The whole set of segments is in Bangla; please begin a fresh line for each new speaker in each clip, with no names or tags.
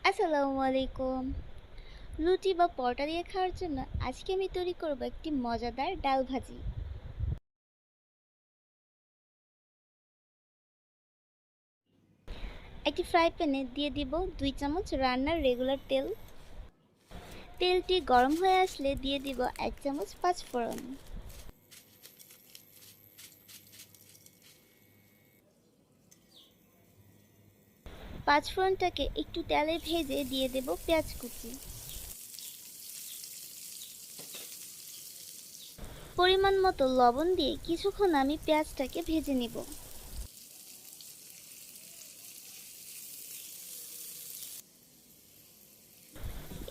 আসসালামু আলাইকুম। রুটি বা পরোটা দিয়ে খাওয়ার জন্য আজকে আমি তৈরি করব একটি মজাদার ডাল ভাজি। একটি ফ্রাই প্যানে দিয়ে দিব 2 চামচ রান্নার রেগুলার তেল। তেলটি গরম হয়ে আসলে দিয়ে দিব 1 চামচ পাঁচফোড়ন। পাঁচফোড়নটাকে একটু তেলে ভেজে দিয়ে দেব পেঁয়াজ কুচি। পরিমাণ মতো লবণ দিয়ে কিছুক্ষণ আমি পেঁয়াজটাকে ভেজে নিব।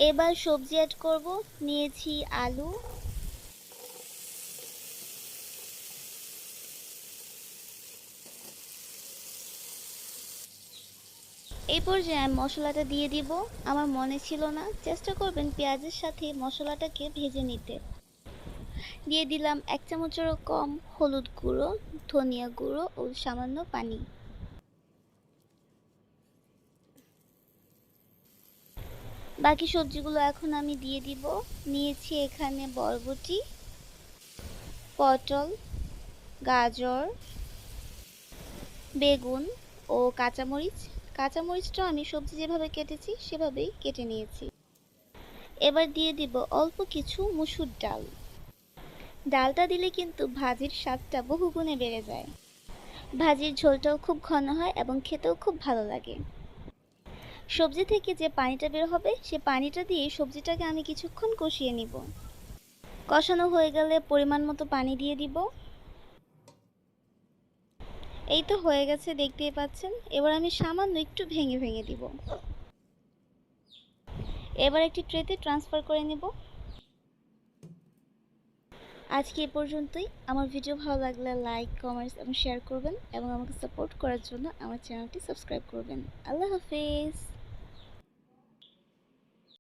এবার সবজি অ্যাড করব। নিয়েছি আলু, এই পর্যায়ে আমি মশলাটা দিয়ে দিব। আমার মনে ছিল না, চেষ্টা করবেন পেঁয়াজের সাথে মশলাটাকে ভেজে নিতে। দিয়ে দিলাম 1 চামচেরও কম হলুদ গুঁড়ো, ধনিয়া গুঁড়ো ও সামান্য পানি। বাকি সবজিগুলো এখন আমি দিয়ে দিব। নিয়েছি এখানে বরবটি, পটল, গাজর, বেগুন ও কাঁচামরিচ। কাঁচামরিচটাও আমি সবজি যেভাবে কেটেছি সেভাবেই কেটে নিয়েছি। এবার দিয়ে দিব অল্প কিছু মসুর ডাল। ডালটা দিলে কিন্তু ভাজির স্বাদটা বহুগুণে বেড়ে যায়। ভাজির ঝোলটাও খুব ঘন হয় এবং খেতেও খুব ভালো লাগে। সবজি থেকে যে পানিটা বের হবে সে পানিটা দিয়ে সবজিটাকে আমি কিছুক্ষণ কষিয়ে নিব। কষানো হয়ে গেলে পরিমাণ মতো পানি দিয়ে দিব। এই তো হয়ে গেছে, দেখতেই পাচ্ছেন। এবার আমি সামান্য একটু ভেঙে ভেঙে দিব। এবার একটি ট্রেতে ট্রান্সফার করে নেব। আজকে এ পর্যন্তই। আমার ভিডিও ভালো লাগলে লাইক, কমেন্টস এবং শেয়ার করবেন এবং আমাকে সাপোর্ট করার জন্য আমার চ্যানেলটি সাবস্ক্রাইব করবেন। আল্লাহ হাফেজ।